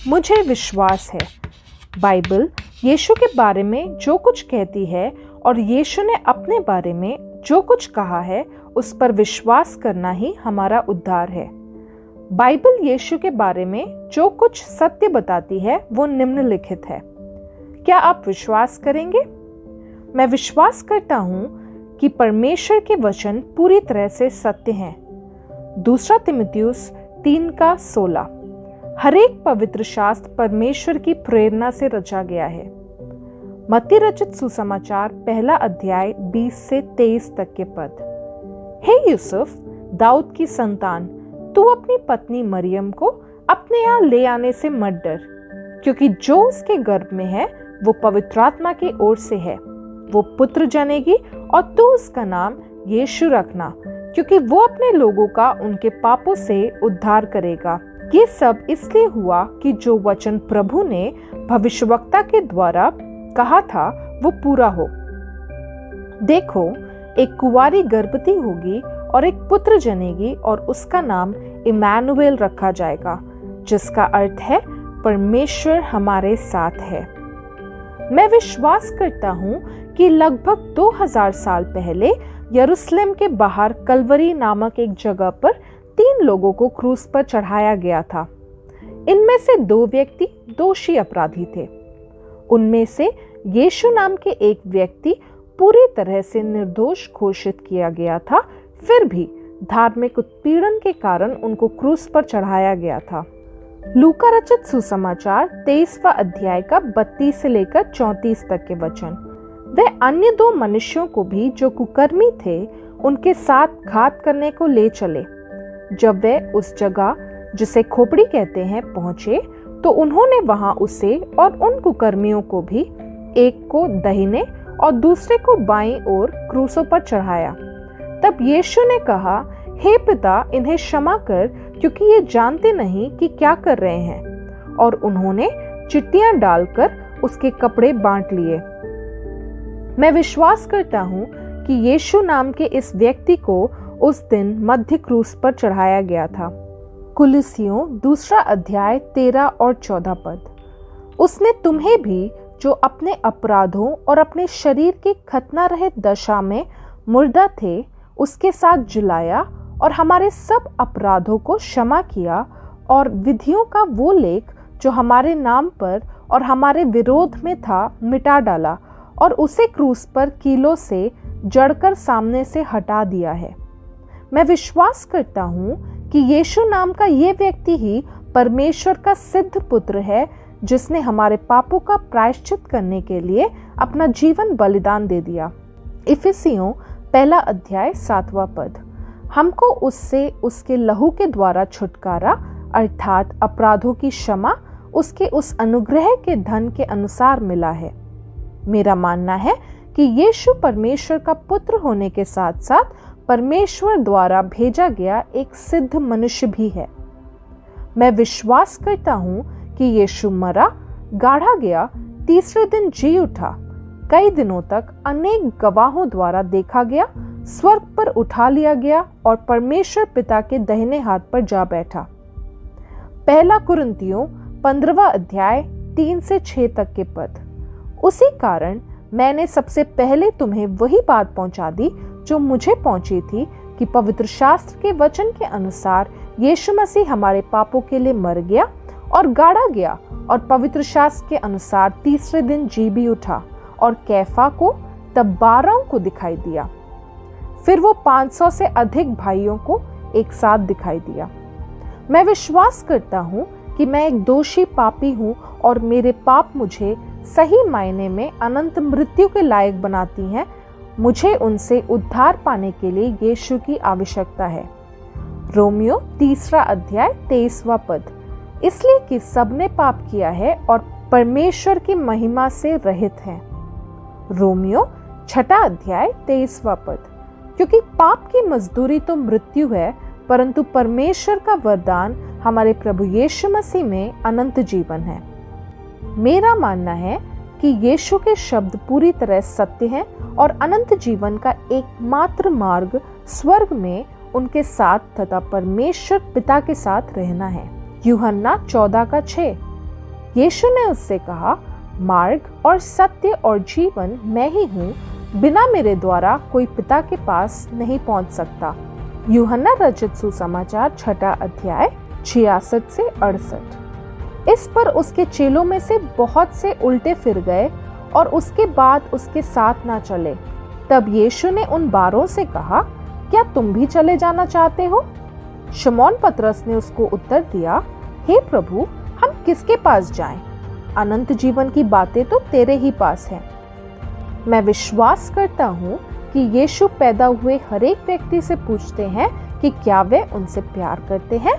मुझे विश्वास है बाइबल यीशु के बारे में जो कुछ कहती है और यीशु ने अपने बारे में जो कुछ कहा है उस पर विश्वास करना ही हमारा उद्धार है। बाइबल यीशु के बारे में जो कुछ सत्य बताती है वो निम्नलिखित है। क्या आप विश्वास करेंगे? मैं विश्वास करता हूँ कि परमेश्वर के वचन पूरी तरह से सत्य हैं। 2 तिमुथियुस 3:16। हर एक पवित्र शास्त्र परमेश्वर की प्रेरणा से रचा गया है। मत्ती रचित सुसमाचार 1 अध्याय 20 से 23 तक के पद। हे यूसुफ, दाऊद की संतान, तू अपनी पत्नी मरियम को अपने यहाँ ले आने से मत डर, क्योंकि जो उसके गर्भ में है वो पवित्र आत्मा की ओर से है। वो पुत्र जनेगी और तू उसका नाम यीशु रखना, क्योंकि वो अपने लोगों का उनके पापों से उद्धार करेगा। ये सब इसलिए हुआ कि जो वचन प्रभु ने भविष्यवक्ता के द्वारा कहा था वो पूरा हो। देखो, एक कुंवारी गर्भवती होगी और एक पुत्र जनेगी और उसका नाम इम्मानुएल रखा जाएगा, जिसका अर्थ है परमेश्वर हमारे साथ है। मैं विश्वास करता हूँ कि लगभग 2000 साल पहले यरूशलेम के बाहर कलवरी नामक एक जगह पर 3 लोगों को क्रूस पर चढ़ाया गया था। इनमें से 2 व्यक्ति दोषी अपराधी थे। उनमें से यीशु नाम के एक व्यक्ति पूरी तरह से निर्दोष घोषित किया गया था, फिर भी धार्मिक उत्पीड़न के कारण उनको क्रूस पर चढ़ाया गया था। लूका रचित सुसमाचार 23वां अध्याय का 32 से लेकर 34 तक के वचन। वे अन्य 2 मनुष्यों को भी जो कुकर्मी थे उनके साथ घात करने को ले चले। जब वे उस जगह जिसे खोपड़ी कहते हैं पहुंचे तो उन्होंने वहां उसे और उन कुकर्मियों को भी, एक को दाहिने और दूसरे को बाईं ओर क्रूसों पर चढ़ाया। तब यीशु ने कहा, हे पिता, इन्हें क्षमा कर, क्योंकि ये जानते नहीं कि क्या कर रहे हैं। और उन्होंने चिट्टियां डालकर उसके कपड़े बांट लिए। मैं विश्वास करता हूँ कि यीशु नाम के इस व्यक्ति को उस दिन मध्य क्रूस पर चढ़ाया गया था। कुलुस्सियों 2 अध्याय 13 और 14 पद। उसने तुम्हें भी, जो अपने अपराधों और अपने शरीर की खतना रहित दशा में मुर्दा थे, उसके साथ जुलाया और हमारे सब अपराधों को क्षमा किया और विधियों का वो लेख जो हमारे नाम पर और हमारे विरोध में था मिटा डाला और उसे क्रूस पर कीलों से जड़कर सामने से हटा दिया है। मैं विश्वास करता हूँ कि यीशु नाम का ये व्यक्ति ही परमेश्वर का सिद्ध पुत्र है, जिसने हमारे पापों का प्रायश्चित करने के लिए अपना जीवन बलिदान दे दिया। इफिसियों 1 अध्याय 7वां पद। हमको उससे उसके लहू के द्वारा छुटकारा अर्थात अपराधों की क्षमा उसके उस अनुग्रह के धन के अनुसार मिला है। मेरा मानना है कि यीशु परमेश्वर का पुत्र होने के साथ साथ परमेश्वर द्वारा भेजा गया एक सिद्ध मनुष्य भी है। मैं विश्वास करता हूँ कि यीशु मरा, गाड़ा गया, तीसरे दिन जी उठा, कई दिनों तक अनेक गवाहों द्वारा देखा गया, स्वर्ग पर उठा लिया गया और परमेश्वर पिता के दाहिने हाथ पर जा बैठा। 1 कुरिन्थियों 15वां अध्याय 3 से 6 तक के पद। उसी कारण मैंने सबसे पहले तुम्हें वही बात पहुंचा दी जो मुझे पहुंची थी कि पवित्र शास्त्र के वचन के अनुसार यीशु मसीह हमारे पापों के लिए मर गया और गाड़ा गया और पवित्र शास्त्र के अनुसार तीसरे दिन जी भी उठा और कैफा को, तब 12 को दिखाई दिया। फिर वो 500 से अधिक भाइयों को एक साथ दिखाई दिया। मैं विश्वास करता हूँ कि मैं एक दोषी पापी हूँ और मेरे पाप मुझे सही मायने में अनंत मृत्यु के लायक बनाती हैं। मुझे उनसे उद्धार पाने के लिए यीशु की आवश्यकता है। रोमियो 3 अध्याय 23वां पद। इसलिए कि सबने पाप किया है और परमेश्वर की महिमा से रहित हैं। रोमियो 6 अध्याय 23वां पद। क्योंकि पाप की मजदूरी तो मृत्यु है, परंतु परमेश्वर का वरदान हमारे प्रभु यीशु मसीह में अनंत जीवन है। मेरा मानना है कि यीशु के शब्द पूरी तरह सत्य हैं और अनंत जीवन का एकमात्र मार्ग स्वर्ग में उनके साथ तथा परमेश्वर पिता के साथ रहना है। यूहन्ना 14:6। यीशु ने उससे कहा, मार्ग और सत्य और जीवन मैं ही हूँ, बिना मेरे द्वारा कोई पिता के पास नहीं पहुँच सकता। यूहन्ना रचित सुसमाचार 6 अध्याय 66 से 68। इस पर उसके चेलों में से बहुत से उल्टे फिर गए और उसके बाद उसके साथ ना चले। तब यीशु ने उन 12 से कहा, क्या तुम भी चले जाना चाहते हो? शमौन पतरस ने उसको उत्तर दिया, हे प्रभु, हम किसके पास जाएं? अनंत जीवन की बातें तो तेरे ही पास हैं। मैं विश्वास करता हूँ कि यीशु पैदा हुए हर एक व्यक्ति से पूछते हैं कि क्या वे उनसे प्यार करते हैं।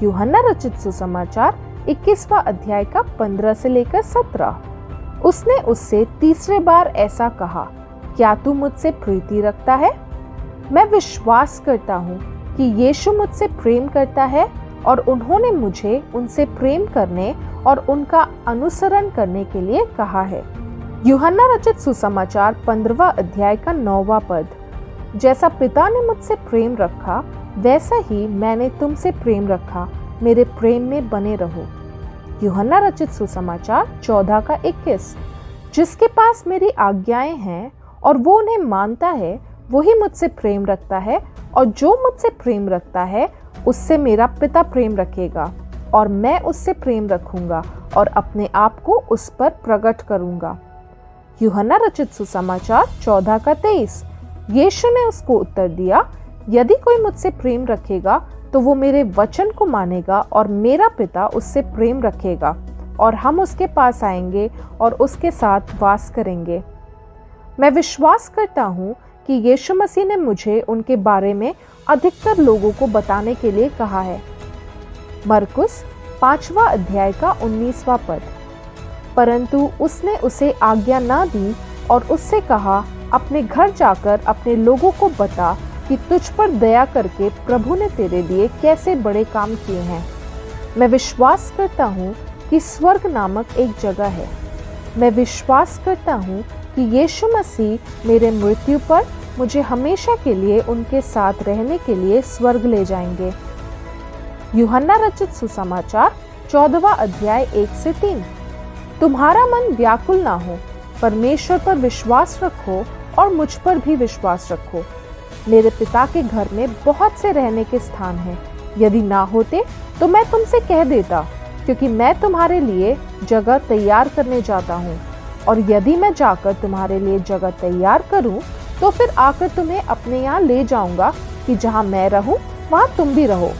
यूहन्ना रचित सुसमाचार 21वां अध्याय का 15 से लेकर 17। उसने उससे तीसरे बार ऐसा कहा, क्या तू मुझसे प्रीति रखता है? मैं विश्वास करता हूँ कि यीशु मुझसे प्रेम करता है और उन्होंने मुझे उनसे प्रेम करने और उनका अनुसरण करने के लिए कहा है। यूहन्ना रचित सुसमाचार 15वां अध्याय का 9वां पद। जैसा पिता ने मुझसे प्रेम रखा, वैसा ही मैंने तुमसे प्रेम रखा, मेरे प्रेम में बने रहो। यूहन्ना रचित सुसमाचार 14 का 21। जिसके पास मेरी आज्ञाएं हैं और वो उन्हें मानता है, वही मुझसे प्रेम रखता है, और जो मुझसे प्रेम रखता है उससे मेरा पिता प्रेम रखेगा, और मैं उससे प्रेम रखूंगा और अपने आप को उस पर प्रकट करूंगा। यूहन्ना रचित सुसमाचार 14 का 23। यीशु ने उसको उत्तर दिया, यदि कोई मुझसे प्रेम रखेगा तो वो मेरे वचन को मानेगा, और मेरा पिता उससे प्रेम रखेगा, और हम उसके पास आएंगे और उसके साथ वास करेंगे। मैं विश्वास करता हूँ कि यीशु मसीह ने मुझे उनके बारे में अधिकतर लोगों को बताने के लिए कहा है। मरकुस 5वां अध्याय का 19वां पद। परंतु उसने उसे आज्ञा ना दी और उससे कहा, अपने घर जाकर अपने लोगों को बता कि तुझ पर दया करके प्रभु ने तेरे लिए कैसे बड़े काम किए हैं। मैं विश्वास करता हूँ कि स्वर्ग नामक एक जगह है। मैं विश्वास करता हूँ कि यीशु मसीह मेरे मृत्यु पर मुझे हमेशा के लिए उनके साथ रहने के लिए स्वर्ग ले जाएंगे। यूहन्ना रचित सुसमाचार 14वां अध्याय 1 से 3। तुम्हारा मन व्याकुल ना हो, परमेश्वर पर विश्वास रखो और मुझ पर भी विश्वास रखो। मेरे पिता के घर में बहुत से रहने के स्थान हैं। यदि ना होते तो मैं तुमसे कह देता, क्योंकि मैं तुम्हारे लिए जगह तैयार करने जाता हूँ। और यदि मैं जाकर तुम्हारे लिए जगह तैयार करूँ तो फिर आकर तुम्हें अपने यहाँ ले जाऊंगा, कि जहाँ मैं रहूँ वहाँ तुम भी रहो।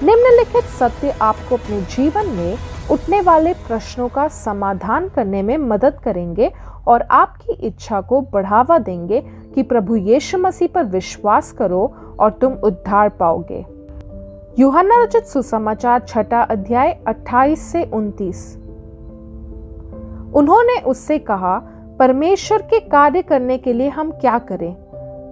निम्नलिखित सत्य आपको अपने जीवन में उठने वाले प्रश्नों का समाधान करने में मदद करेंगे और आपकी इच्छा को बढ़ावा देंगे कि प्रभु यीशु मसीह पर विश्वास करो और तुम उद्धार पाओगे। यूहन्ना रचित सुसमाचार 6 अध्याय 28 से 29। उन्होंने उससे कहा, परमेश्वर के कार्य करने के लिए हम क्या करें?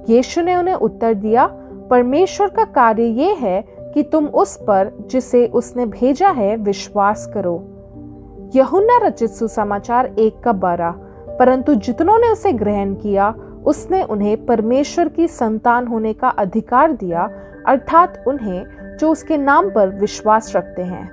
यीशु ने उन्हें उत्तर दिया, परमेश्वर का कार्य ये है कि तुम उस पर जिसे उसने भेजा है विश्वास करो। यूहन्ना रचित सुसमाचार 1 का 12। परंतु जितनों ने उसे ग्रहण किया, उसने उन्हें परमेश्वर की संतान होने का अधिकार दिया, अर्थात उन्हें जो उसके नाम पर विश्वास रखते हैं।